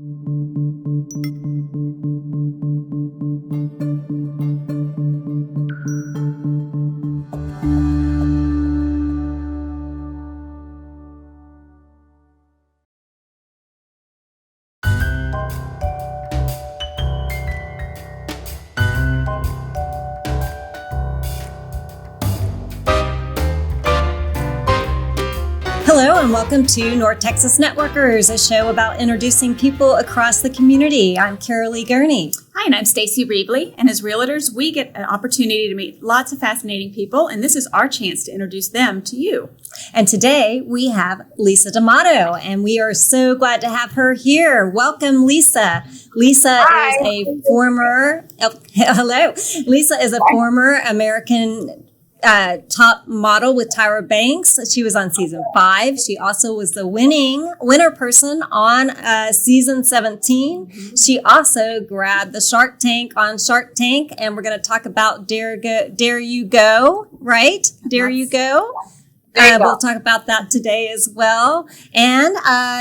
Hello and welcome to North Texas Networkers, a show about introducing people across the community. I'm Caralee Gurney. Hi, and I'm Stacy Reebley. And as realtors, we get an opportunity to meet lots of fascinating people, and this is our chance to introduce them to you. And today we have Lisa D'Amato, and we are so glad to have her here. Welcome, Lisa. Lisa Hi. is a former, hello. Lisa is a former American top model with Tyra Banks. She was on season 5. She also was the winner person on season 17. She also grabbed the Shark Tank on Shark Tank, and we're going to talk about DareUGo, right? DareUGo. We'll talk about that today as well. And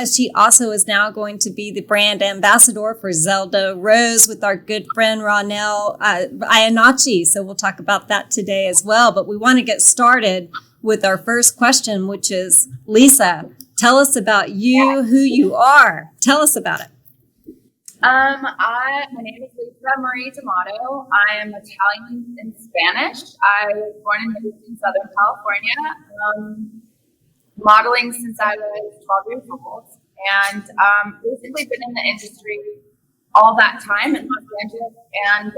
she also is now going to be the brand ambassador for Zelda Rose with our good friend Ronell Iannacci. So we'll talk about that today as well. But we want to get started with our first question, which is, Lisa, tell us about you, who you are. Tell us about it. My name is Lisa Marie D'Amato. I am Italian and Spanish. I was born and raised in Southern California, modeling since I was 12 years old, and basically been in the industry all that time in Los Angeles and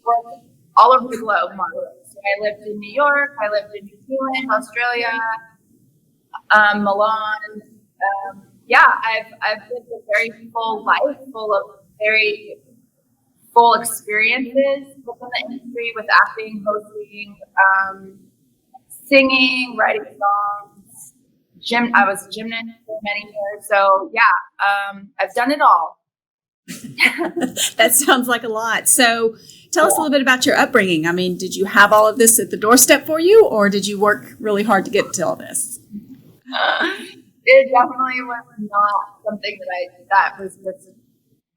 worked all over the globe modeling. So I lived in New York, I lived in New Zealand, Australia, Milan. I've lived a very full life, full of very full experiences within the industry with acting, hosting, singing, writing songs. I was a gymnast for many years, so I've done it all. That sounds like a lot. So tell us a little bit about your upbringing. I mean, did you have all of this at the doorstep for you, or did you work really hard to get to all this? It definitely was not something that was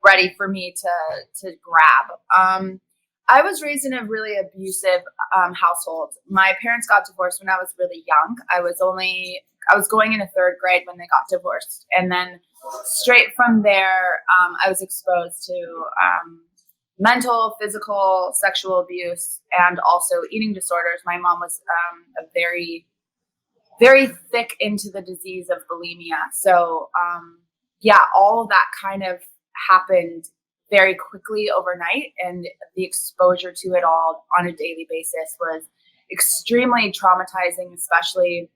ready for me to grab. I was raised in a really abusive household. My parents got divorced when I was really young. I was going into 3rd grade when they got divorced, and then straight from there, I was exposed to mental, physical, sexual abuse, and also eating disorders. My mom was a very thick into the disease of bulimia. So, all of that kind of happened very quickly overnight, and the exposure to it all on a daily basis was extremely traumatizing, especially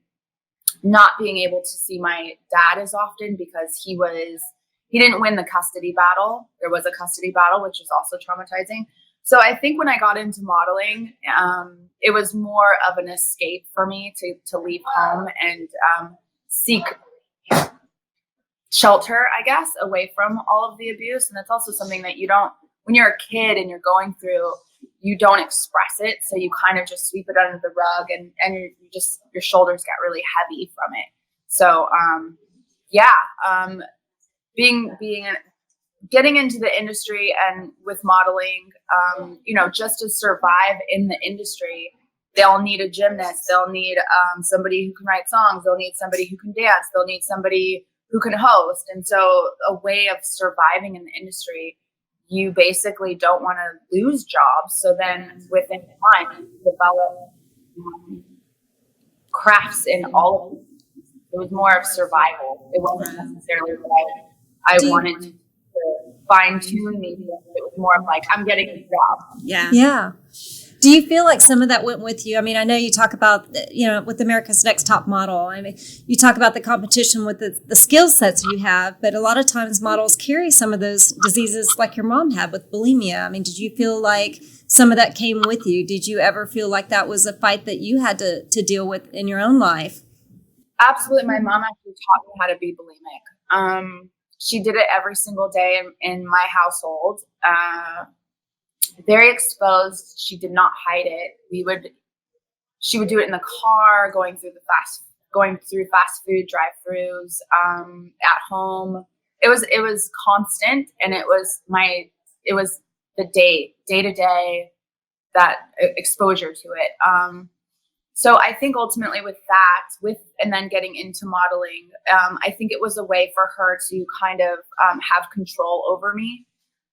not being able to see my dad as often because he didn't win the custody battle. There was a custody battle, which was also traumatizing. So I think when I got into modeling, it was more of an escape for me to leave home and seek shelter, I guess, away from all of the abuse. And that's also something that you don't, when you're a kid and you're going through, you don't express it. So you kind of just sweep it under the rug, and your shoulders get really heavy from it. So, getting into the industry and with modeling, just to survive in the industry, they'll need a gymnast. They'll need somebody who can write songs. They'll need somebody who can dance. They'll need somebody who can host. And so a way of surviving in the industry, you basically don't want to lose jobs. So then within time, you develop crafts in all of it. It was more of survival. It wasn't necessarily what I wanted to fine tune. Maybe it was more of like, I'm getting a job. Yeah. Do you feel like some of that went with you? I mean, I know you talk about, with America's Next Top Model. I mean, you talk about the competition with the skill sets you have, but a lot of times models carry some of those diseases like your mom had with bulimia. I mean, did you feel like some of that came with you? Did you ever feel like that was a fight that you had to deal with in your own life? Absolutely. My mom actually taught me how to be bulimic. She did it every single day in my household. Very exposed. She did not hide it. She would do it in the car, going through fast food drive-thrus, at home. was constant, and it was the day to day, that exposure to it. So I think ultimately with that, and then getting into modeling, I think it was a way for her to kind of have control over me.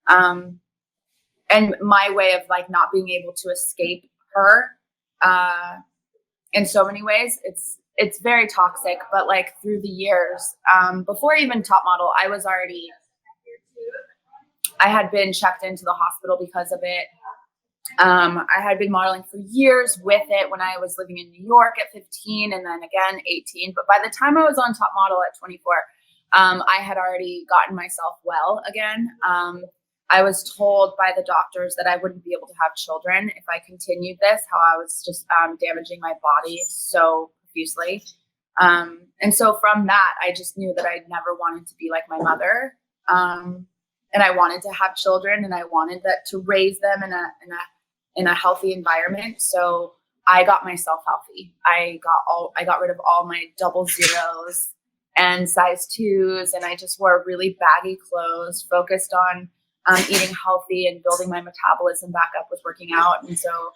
And my way of like not being able to escape her in so many ways. It's very toxic, but like through the years, before even top model, I had been checked into the hospital because of it. I had been modeling for years with it when I was living in New York at 15 and then again 18. But by the time I was on top model at 24, I had already gotten myself well again. I was told by the doctors that I wouldn't be able to have children if I continued this, how I was just damaging my body so profusely. And so from that, I just knew that I never wanted to be like my mother. And I wanted to have children, and I wanted to raise them in a healthy environment. So I got myself healthy. I got rid of all my double zeros and size 2s, and I just wore really baggy clothes, focused on eating healthy and building my metabolism back up with working out. And so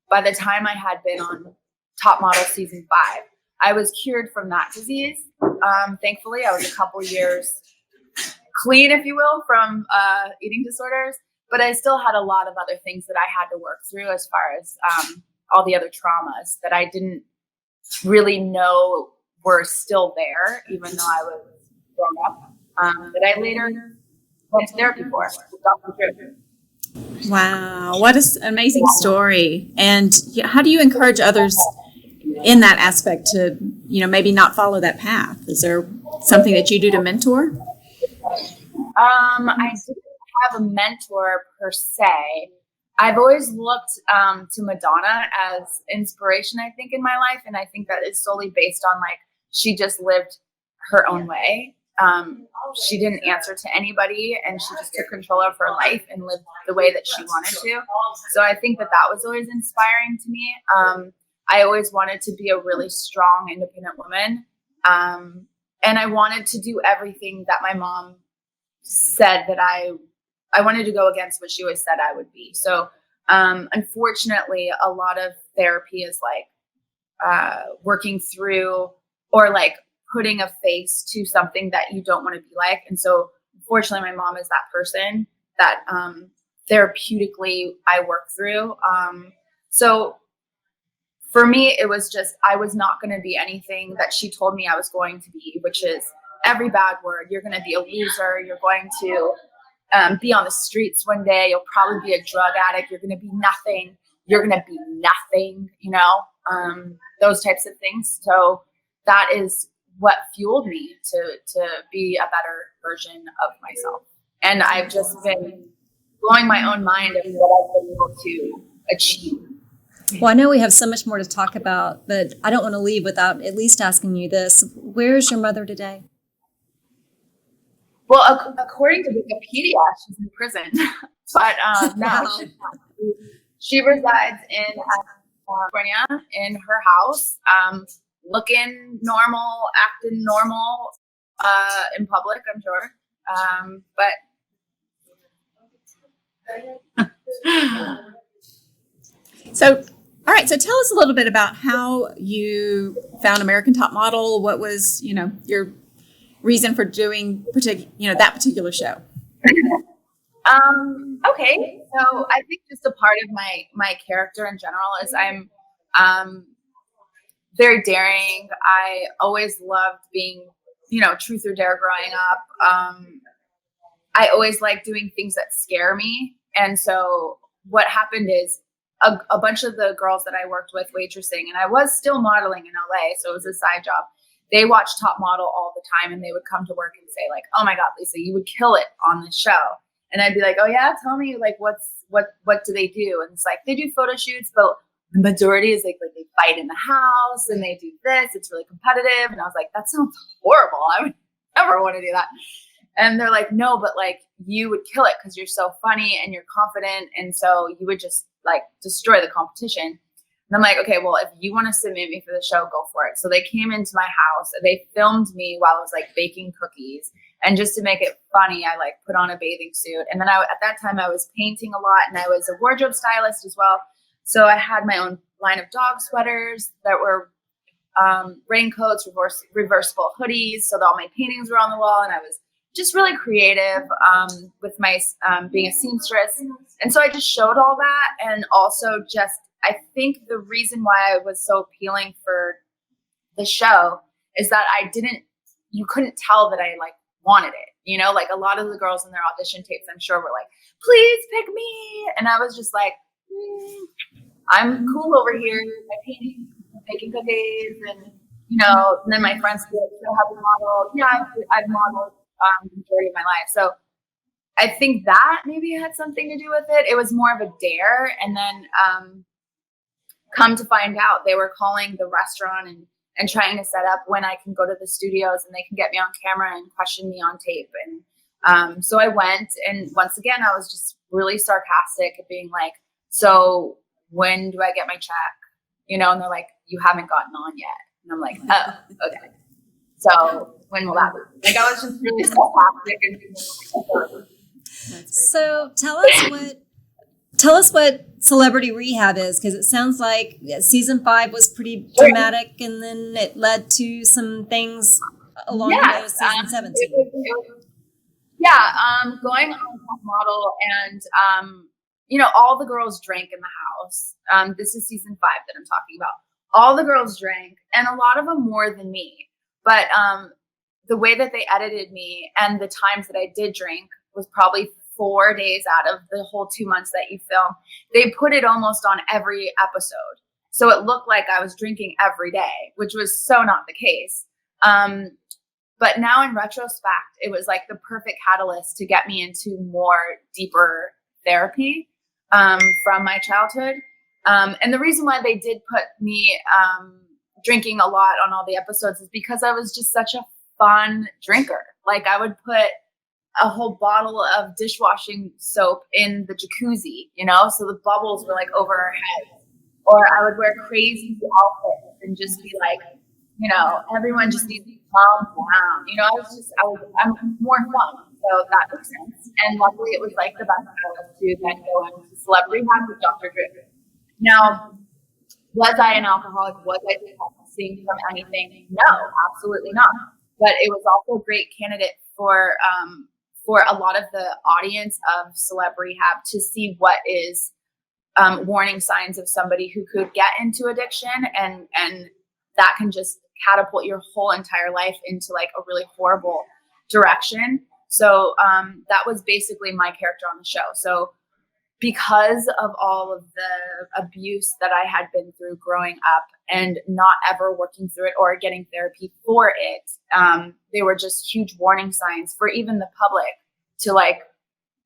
by the time I had been on Top Model season 5, I was cured from that disease. Thankfully, I was a couple years clean, if you will, from eating disorders, but I still had a lot of other things that I had to work through as far as all the other traumas that I didn't really know were still there, even though I was grown up, that I later went to therapy for. Wow, what an amazing story. And how do you encourage others in that aspect to, maybe not follow that path? Is there something that you do to mentor? I didn't have a mentor per se. I've always looked to Madonna as inspiration, I think, in my life. And I think that is solely based on like, she just lived her own way. She didn't answer to anybody, and she just took control of her life and lived the way that she wanted to. So I think that was always inspiring to me. I always wanted to be a really strong, independent woman. And I wanted to do everything that my mom said that I wanted to go against what she always said I would be. So unfortunately, a lot of therapy is like working through or like putting a face to something that you don't want to be like. And so unfortunately, my mom is that person that therapeutically I work through. So for me, it was just, I was not going to be anything that she told me I was going to be, which is every bad word. You're going to be a loser. You're going to be on the streets one day. You'll probably be a drug addict. You're going to be nothing. You're going to be nothing, those types of things. So that is what fueled me to be a better version of myself. And I've just been blowing my own mind at what I've been able to achieve. Well, I know we have so much more to talk about, but I don't want to leave without at least asking you this. Where is your mother today? Well, according to Wikipedia, she's in prison. But no, she resides in California in her house, looking normal, acting normal in public, I'm sure. So, all right. So tell us a little bit about how you found American Top Model. What was, your reason for doing that particular show? Okay. So I think just a part of my character in general is I'm very daring. I always loved being, truth or dare growing up. I always like doing things that scare me. And so what happened is a bunch of the girls that I worked with waitressing, and I was still modeling in LA, so it was a side job. They watched Top Model all the time, and they would come to work and say like, "Oh my God, Lisa, you would kill it on this show." And I'd be like, "Oh yeah, tell me like what do they do?" And it's like they do photo shoots, but the majority is like they fight in the house and they do this. It's really competitive. And I was like, that sounds horrible. I would never want to do that. And they're like, no, but like you would kill it because you're so funny and you're confident, and so you would just like destroy the competition. And I'm like, okay, well, if you want to submit me for the show, go for it. So they came into my house, they filmed me while I was like baking cookies, And just to make it funny, I like put on a bathing suit. And then at that time I was painting a lot, and I was a wardrobe stylist as well. So I had my own line of dog sweaters that were raincoats, reversible hoodies. So that all my paintings were on the wall, and I was just really creative with my being a seamstress. And so I just showed all that. And also I think the reason why I was so appealing for the show is that you couldn't tell that I like wanted it. You know, like a lot of the girls in their audition tapes, I'm sure, were like, please pick me. And I was just like, I'm cool over here. I'm painting, baking cookies, and, you know, and then my friends would still have a model. Yeah, I've modeled the majority of my life. So I think that maybe had something to do with it. It was more of a dare. And then come to find out, they were calling the restaurant and trying to set up when I can go to the studios and they can get me on camera and question me on tape. And so I went, and once again, I was just really sarcastic at being like, so when do I get my check? You know, and they're like, you haven't gotten on yet. And I'm like, oh, okay. So when will that be? Like, I was just really sarcastic. So tell us what Celebrity Rehab is, because it sounds like season 5 was pretty dramatic, and then it led to some things along the way of season 17. Going on top model, and you know, all the girls drank in the house. This is season 5 that I'm talking about. All the girls drank, and a lot of them more than me. But the way that they edited me and the times that I did drink was probably 4 days out of the whole 2 months that you film. They put it almost on every episode. So it looked like I was drinking every day, which was so not the case. But now in retrospect, it was like the perfect catalyst to get me into more deeper therapy from my childhood. And the reason why they did put me drinking a lot on all the episodes is because I was just such a fun drinker. Like, I would put a whole bottle of dishwashing soap in the jacuzzi, you know, so the bubbles were like over our heads. Or I would wear crazy outfits and just be like, you know, everyone just needs to calm down. You know, I'm more fun. So that makes sense. And luckily it was like the best catalyst to then go into Celebrity Rehab with Dr. Drew. Now, was I an alcoholic? Was I detoxing from anything? No, absolutely not. But it was also a great candidate for a lot of the audience of Celeb Rehab to see what is warning signs of somebody who could get into addiction, and that can just catapult your whole entire life into like a really horrible direction. So that was basically my character on the show. So because of all of the abuse that I had been through growing up and not ever working through it or getting therapy for it, they were just huge warning signs for even the public to like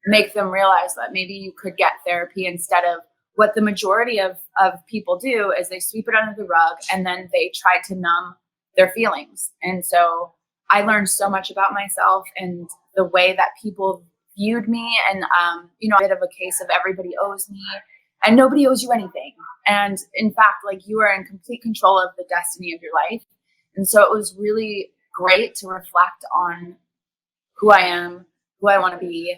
make them realize that maybe you could get therapy instead of what the majority of people do is they sweep it under the rug and then they try to numb their feelings. And so I learned so much about myself and the way that people viewed me, and you know, a bit of a case of everybody owes me and nobody owes you anything. And in fact, like, you are in complete control of the destiny of your life. And so it was really great to reflect on who I am, who I want to be.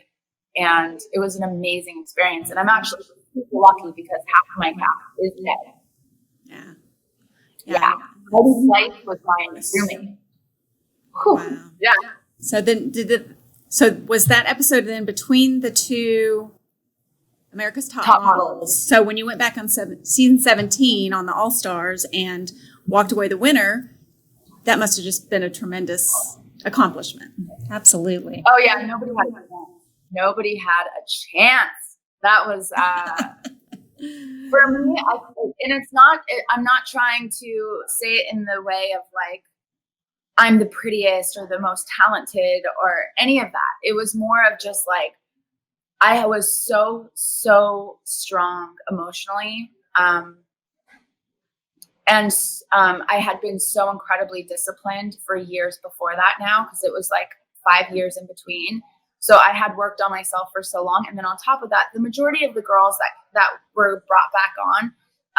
And it was an amazing experience. And I'm actually super lucky because half of my cast is dead. Yeah. I was life with my roommate. Wow. Yeah. So then so was that episode then between the two America's Top Models? So when you went back on season 17 on the AllStars and walked away the winner, that must have just been a tremendous accomplishment. Absolutely. Oh yeah, nobody had a chance. Nobody had a chance. That was for me. I'm not trying to say it in the way of like I'm the prettiest or the most talented or any of that. It was more of just like I was so strong emotionally. And I had been so incredibly disciplined for years before that now, because it was like 5 years in between. So I had worked on myself for so long. And then on top of that, the majority of the girls that were brought back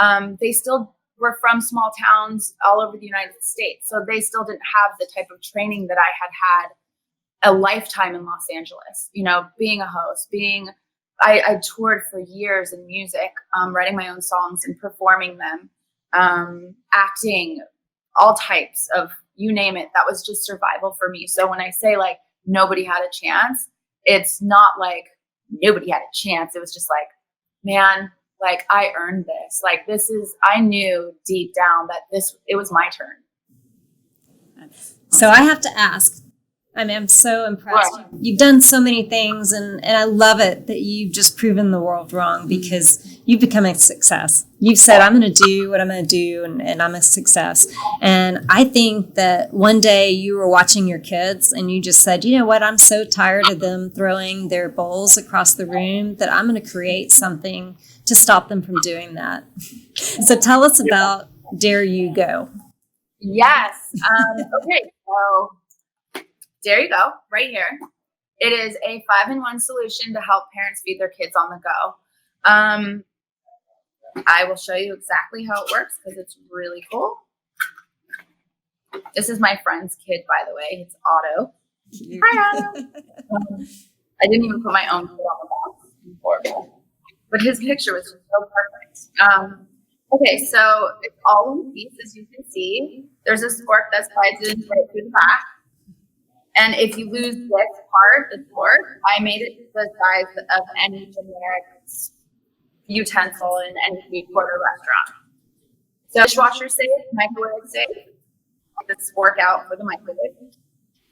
on, they still were from small towns all over the United States. So they still didn't have the type of training that I had a lifetime in Los Angeles, being a host, I toured for years in music, writing my own songs and performing them, acting, all types of, you name it. That was just survival for me. So when I say like nobody had a chance, it's not like nobody had a chance. It was just like, man, like I earned this. Like I knew deep down that it was my turn. So I have to ask, I mean, I'm so impressed. Right. You've done so many things, and I love it that you've just proven the world wrong, because you've become a success. You've said, I'm going to do what I'm going to do, and I'm a success. And I think that one day you were watching your kids and you just said, you know what, I'm so tired of them throwing their bowls across the room that I'm going to create something to stop them from doing that. So tell us about DareUGo. Yes. Okay. So DareUGo, right here. It is a 5-in-1 solution to help parents feed their kids on the go. I will show you exactly how it works because it's really cool. This is my friend's kid, by the way. It's Otto. Hi, Otto. I didn't even put my own kid on the box. Horrible. But his picture was just so perfect. Okay, so it's all one piece, as you can see. There's a spork that slides in right through the back. And if you lose this part, the spork, I made it the size of any generic utensil in any food court or restaurant. So dishwasher safe, microwave safe. The spork out for the microwave.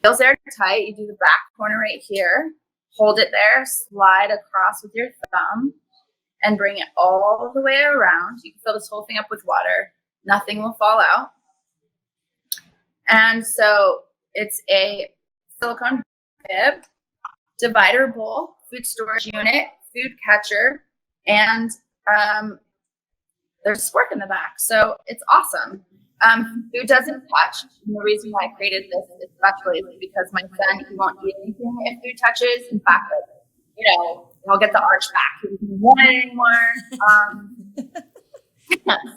Feels airtight. You do the back corner right here. Hold it there. Slide across with your thumb and bring it all the way around. You can fill this whole thing up with water. Nothing will fall out. And so it's a silicone bib, divider bowl, food storage unit, food catcher, and there's a spork in the back. So it's awesome. Food doesn't touch. And the reason why I created this especially is because my son, he won't eat anything if food touches. In fact, he'll get the arch back. He doesn't want it anymore.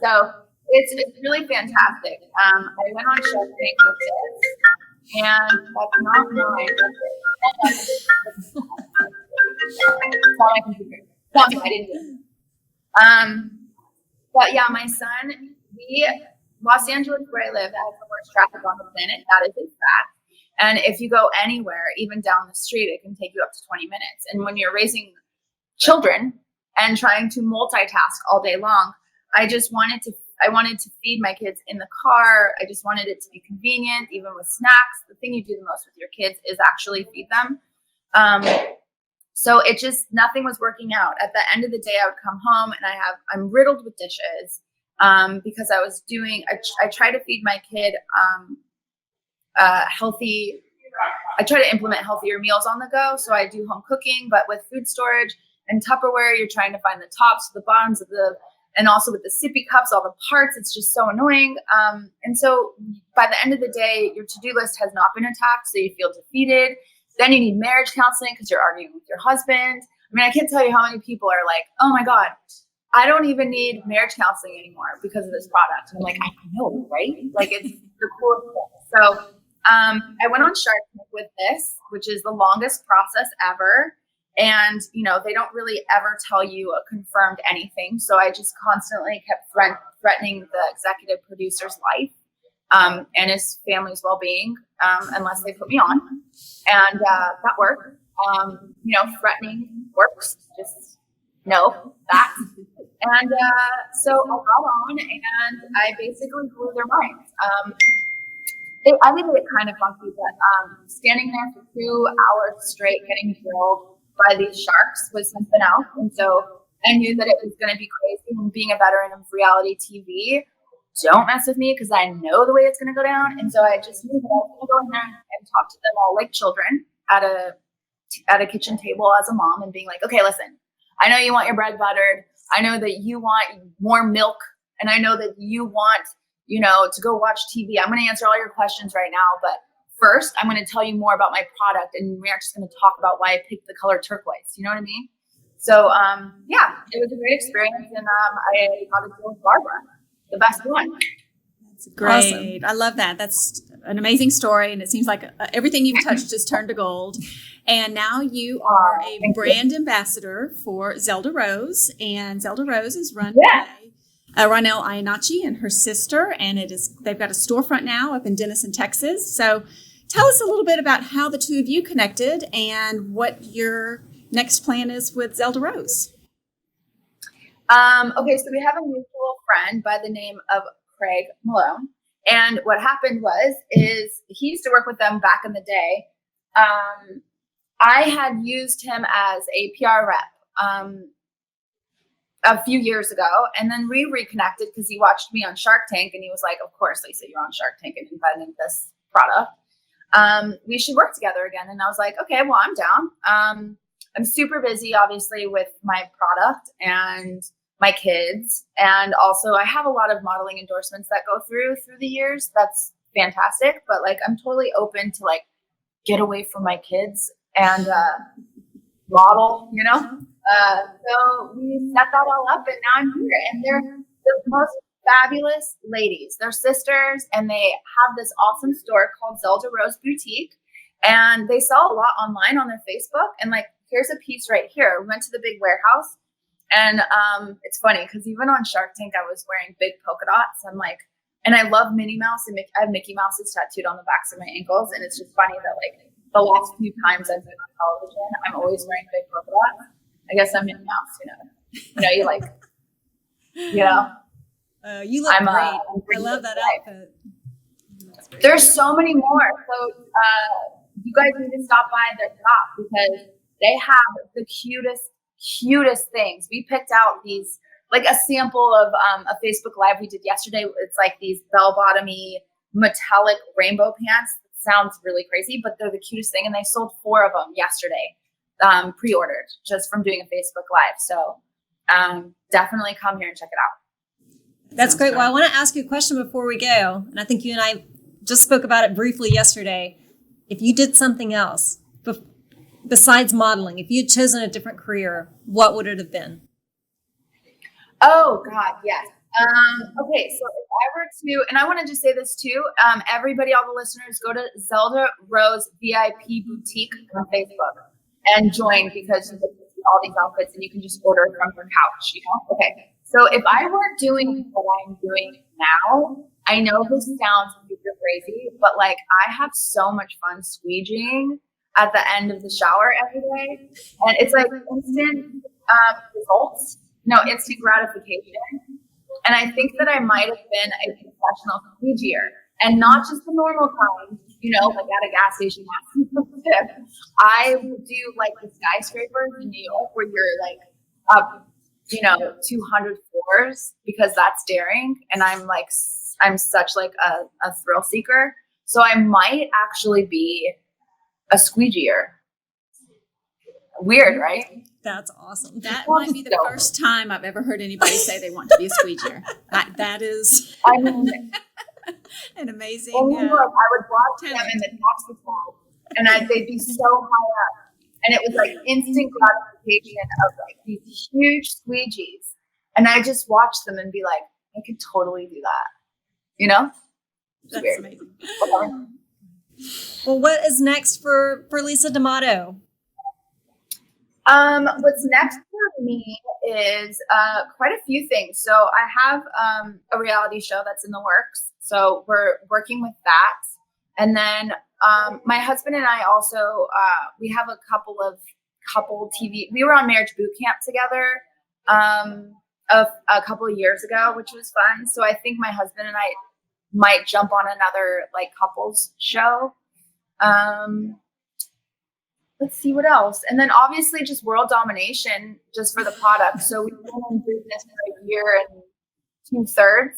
So it's really fantastic. I went on Shark Tank with this, and that's not mine. It's not my computer. I didn't do it. But yeah, my son, Los Angeles, where I live, has the worst traffic on the planet. That is a fact. And if you go anywhere, even down the street, it can take you up to 20 minutes. And when you're raising children and trying to multitask all day long, I wanted to feed my kids in the car. I just wanted it to be convenient, even with snacks. The thing you do the most with your kids is actually feed them. So nothing was working out. At the end of the day, I would come home and I'm riddled with dishes because I try to feed my kid healthy. I try to implement healthier meals on the go. So I do home cooking, but with food storage and Tupperware, you're trying to find the tops, the bottoms and also with the sippy cups, all the parts, it's just so annoying. And so by the end of the day, your to-do list has not been attacked, so you feel defeated. Then you need marriage counseling because you're arguing with your husband. I mean, I can't tell you how many people are like, oh my God, I don't even need marriage counseling anymore because of this product. And I'm like, I know, right? Like, it's the coolest thing. So I went on Shark Tank with this, which is the longest process ever. And, they don't really ever tell you a confirmed anything. So I just constantly kept threatening the executive producer's life and his family's well-being unless they put me on. And that worked. Threatening works. Just know that. And so I got on and I basically blew their minds. I made it kind of funky, but standing there for 2 hours straight getting drilled by these sharks was something else. And so I knew that it was going to be crazy. And being a veteran of reality TV, don't mess with me because I know the way it's going to go down. And so I just knew that I was going to go in there and talk to them all like children at a kitchen table as a mom and being like, okay, listen, I know you want your bread buttered. I know that you want more milk. And I know that you want, to go watch TV. I'm going to answer all your questions right now. But first, I'm going to tell you more about my product. And we're just going to talk about why I picked the color turquoise. You know what I mean? So, it was a great experience. And I got to deal with Barbara, the best one. Great. Awesome. I love that. That's an amazing story. And it seems like everything you've touched just turned to gold. And now you are a brand ambassador for Zelda Rose. And Zelda Rose is run by Ronelle Iannacci and her sister. And they've got a storefront now up in Denison, Texas. So tell us a little bit about how the two of you connected and what your next plan is with Zelda Rose. Okay, so we have a mutual friend by the name of Craig Malone. And what happened is he used to work with them back in the day. I had used him as a PR rep a few years ago, and then we reconnected because he watched me on Shark Tank, and he was like, of course, Lisa, you're on Shark Tank and invented this product. We should work together again. And I was like, okay, well, I'm down. I'm super busy, obviously, with my product and my kids. And also I have a lot of modeling endorsements that go through the years. That's fantastic. But like, I'm totally open to like get away from my kids and model, you know? So we set that all up, and now I'm here, and they're the most fabulous ladies. They're sisters, and they have this awesome store called Zelda Rose Boutique, and they sell a lot online on their Facebook. And like, here's a piece right here. We went to the big warehouse, and it's funny because even on Shark Tank, I was wearing big polka dots. I'm like, and I love Minnie Mouse, and I have Mickey Mouse's tattooed on the backs of my ankles. And it's just funny that like the last few times I've been on television, I'm always wearing big polka dots. I guess I'm Minnie Mouse, you know, you like, you know. You look great. I love that outfit. There's so many more. So you guys need to stop by their shop because they have the cutest things. We picked out these, like a sample of a Facebook Live we did yesterday. It's like these bell-bottomy metallic rainbow pants. It sounds really crazy, but they're the cutest thing. And they sold 4 of them yesterday, pre-ordered, just from doing a Facebook Live. So definitely come here and check it out. That's great. Well, I want to ask you a question before we go. And I think you and I just spoke about it briefly yesterday. If you did something else besides modeling, if you had chosen a different career, what would it have been? Oh, God, yes. Okay, so if I were to, and I want to just say this too, everybody, all the listeners, go to Zelda Rose VIP Boutique on Facebook and join, because you can see all these outfits and you can just order from your couch, you know? Okay, so if I weren't doing what I'm doing now, I know this sounds super crazy, but like I have so much fun squeegeeing at the end of the shower every day. And it's like instant results, instant gratification. And I think that I might have been a professional squeegeer, and not just the normal kind, like at a gas station. I would do like the skyscrapers in New York where you're like up, 200 floors, because that's daring. And I'm such like a thrill seeker. So I might actually be a squeegeer. Weird, right? That's awesome. That might be the first time I've ever heard anybody say they want to be a squeegeer. That is an amazing. Well, I would watch them in the taxi cab, and they'd be so high up, and it was like instant gratification of like these huge squeegees, and I just watch them and be like, I could totally do that. It's That's weird. amazing. Well, what is next for Lisa D'Amato? What's next for me is quite a few things. So I have a reality show that's in the works. So we're working with that. And then my husband and I also, we have a couple TV. We were on Marriage Boot Camp together a couple of years ago, which was fun. So I think my husband and I might jump on another like couples show. Let's see what else. And then obviously just world domination just for the product. So we've been in business for a year and 2/3,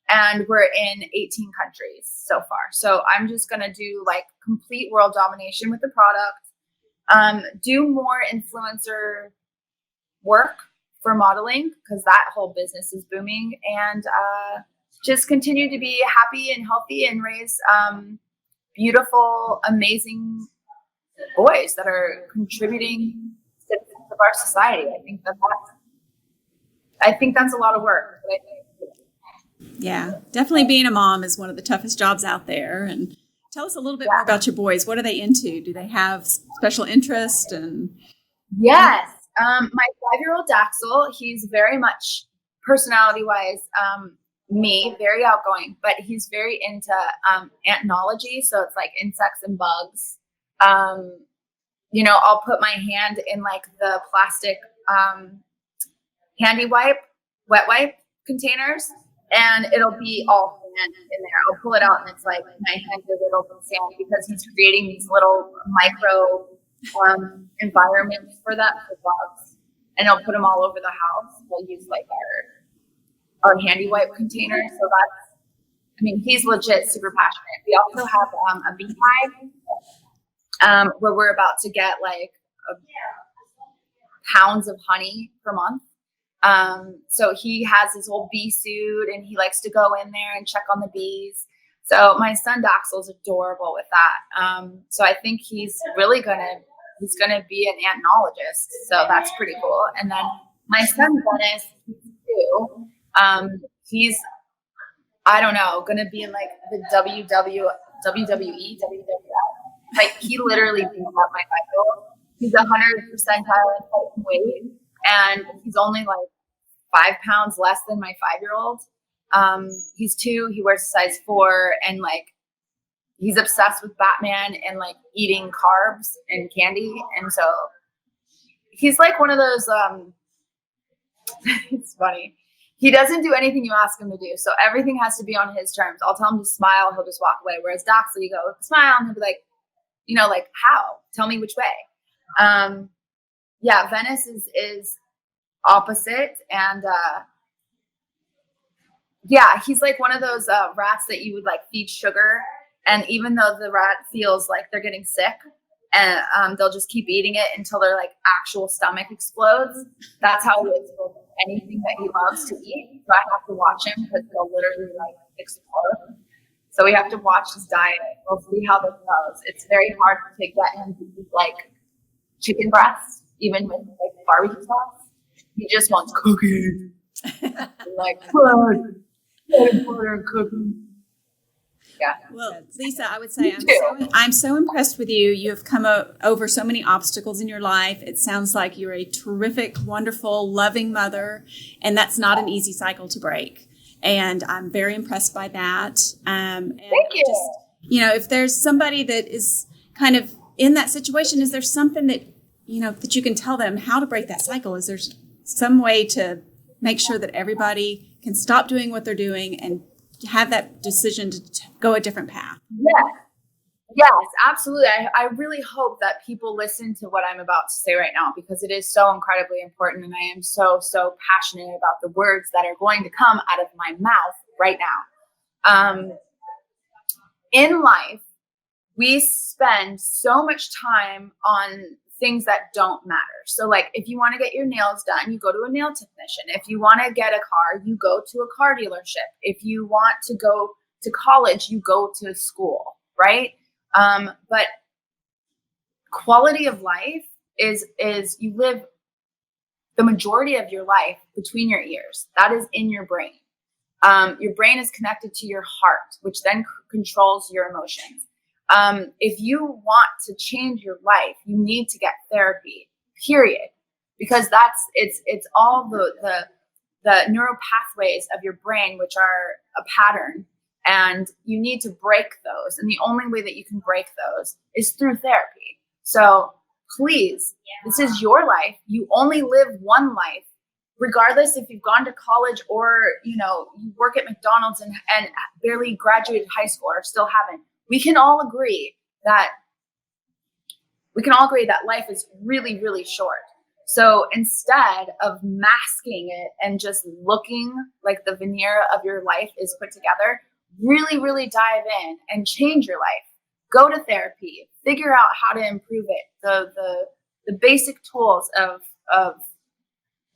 and we're in 18 countries so far. So I'm just going to do like complete world domination with the product, do more influencer work for modeling, because that whole business is booming, and just continue to be happy and healthy and raise beautiful, amazing boys that are contributing citizens of our society. I think that's a lot of work. Yeah, definitely being a mom is one of the toughest jobs out there. And tell us a little bit more about your boys. What are they into? Do they have special interest? And Yes. My 5-year-old Daxel, he's very much personality-wise, me, very outgoing, but he's very into entomology. So it's like insects and bugs. I'll put my hand in like the plastic handy wet wipe containers, and it'll be all sand in there. I'll pull it out, and it's like my hand is little sand because he's creating these little micro environments for bugs, and I'll put them all over the house. We'll use like our handy wipe container. So he's legit super passionate. We also have a beehive where we're about to get like pounds of honey per month. So he has his whole bee suit, and he likes to go in there and check on the bees. So my son Daxel's adorable with that. So I think he's gonna be an entomologist. So that's pretty cool. And then my son Dennis, too. He's, I don't know, gonna be in like the WWE. Like he literally beat up my 5-year-old. He's 100 percentile in weight, and he's only like 5 pounds less than my 5-year-old. He's 2. He wears a size 4, and like he's obsessed with Batman and like eating carbs and candy. And so he's like one of those. It's funny. He doesn't do anything you ask him to do, so everything has to be on his terms. I'll tell him to smile, he'll just walk away. Whereas Daxel, you go smile, and he'll be like, like how? Tell me which way. Venice is opposite, and he's like one of those rats that you would like feed sugar, and even though the rat feels like they're getting sick, and they'll just keep eating it until their like actual stomach explodes. That's how he is with anything that he loves to eat. So I have to watch him because he'll literally like explode. So we have to watch his diet. We'll see how this goes. It's very hard to get him to eat like chicken breasts, even with like barbecue sauce. He just wants cookies. Like butter cookies. Yeah. Well, Lisa, I would say I'm so impressed with you. You have come over so many obstacles in your life. It sounds like you're a terrific, wonderful, loving mother, and that's not an easy cycle to break. And I'm very impressed by that. And thank you. If there's somebody that is kind of in that situation, is there something that that you can tell them how to break that cycle? Is there some way to make sure that everybody can stop doing what they're doing and have that decision to go a different path? Yes, absolutely. I really hope that people listen to what I'm about to say right now, because it is so incredibly important, and I am so passionate about the words that are going to come out of my mouth right now. In life, we spend so much time on things that don't matter. So like if you want to get your nails done, you go to a nail technician. If you want to get a car, you go to a car dealership. If you want to go to college, you go to school, right? But quality of life is you live the majority of your life between your ears. That is in your brain. Your brain is connected to your heart, which then controls your emotions. If you want to change your life, you need to get therapy, period. Because it's all the neural pathways of your brain, which are a pattern, and you need to break those. And the only way that you can break those is through therapy. So please, this is your life. You only live one life, regardless if you've gone to college or, you work at McDonald's and barely graduated high school or still haven't. We can all agree that life is really, really short. So instead of masking it and just looking like the veneer of your life is put together, really, really dive in and change your life. Go to therapy, figure out how to improve it. The basic tools of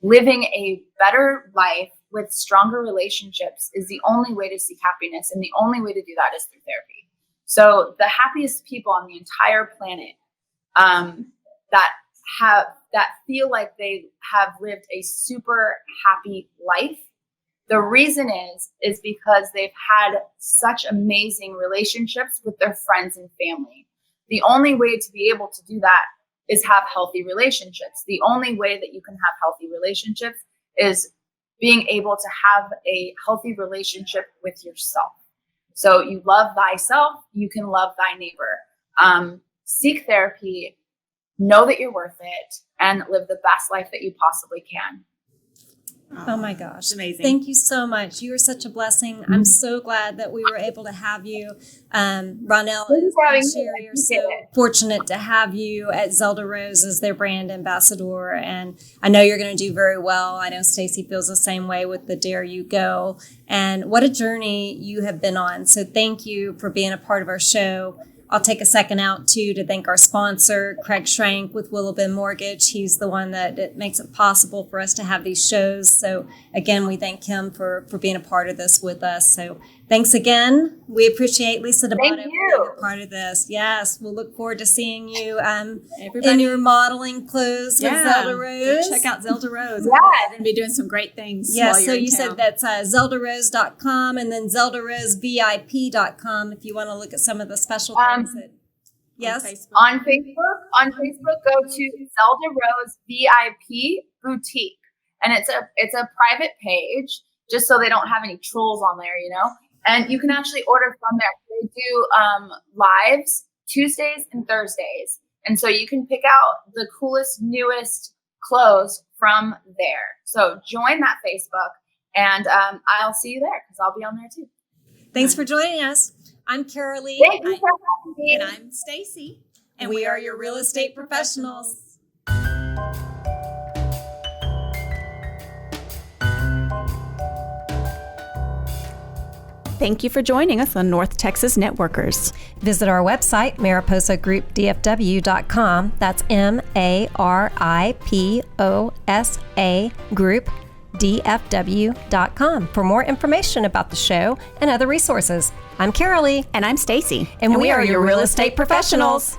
living a better life with stronger relationships is the only way to seek happiness. And the only way to do that is through therapy. So the happiest people on the entire planet that feel like they have lived a super happy life The reason is because they've had such amazing relationships with their friends and family. The only way to be able to do that is have healthy relationships. The only way that you can have healthy relationships is being able to have a healthy relationship with yourself. So you love thyself, you can love thy neighbor. Seek therapy, know that you're worth it, and live the best life that you possibly can. Oh my gosh. It's amazing. Thank you so much. You are such a blessing. I'm so glad that we were able to have you. Ronell and Sherry are so fortunate to have you at Zelda Rose as their brand ambassador. And I know you're going to do very well. I know Stacy feels the same way with the DareUGo. And what a journey you have been on. So thank you for being a part of our show. I'll take a second out, too, to thank our sponsor, Craig Schrank with Willow Bend Mortgage. He's the one that makes it possible for us to have these shows. So, again, we thank him for being a part of this with us. So, thanks again. We appreciate Lisa D'Amato for being a part of this. Yes, we'll look forward to seeing you in your modeling clothes with Zelda Rose. Check out Zelda Rose. Yeah. We're going to be doing some great things. Yes, so you said that's ZeldaRose.com and then ZeldaRoseVIP.com if you want to look at some of the special things. Yes. On Facebook, go to Zelda Rose VIP Boutique, and it's a private page, just so they don't have any trolls on there, And you can actually order from there. They do lives Tuesdays and Thursdays, and so you can pick out the coolest, newest clothes from there. So join that Facebook, and I'll see you there because I'll be on there too. Thanks for joining us. I'm Caralee. Thank you for having me. And I'm Stacy. And we are your real estate professionals. Thank you for joining us on North Texas Networkers. Visit our website, MariposaGroupDFW.com. That's MARIPOSA Group DFW.com for more information about the show and other resources. I'm Caralee. And I'm Stacy. And we are your real estate professionals.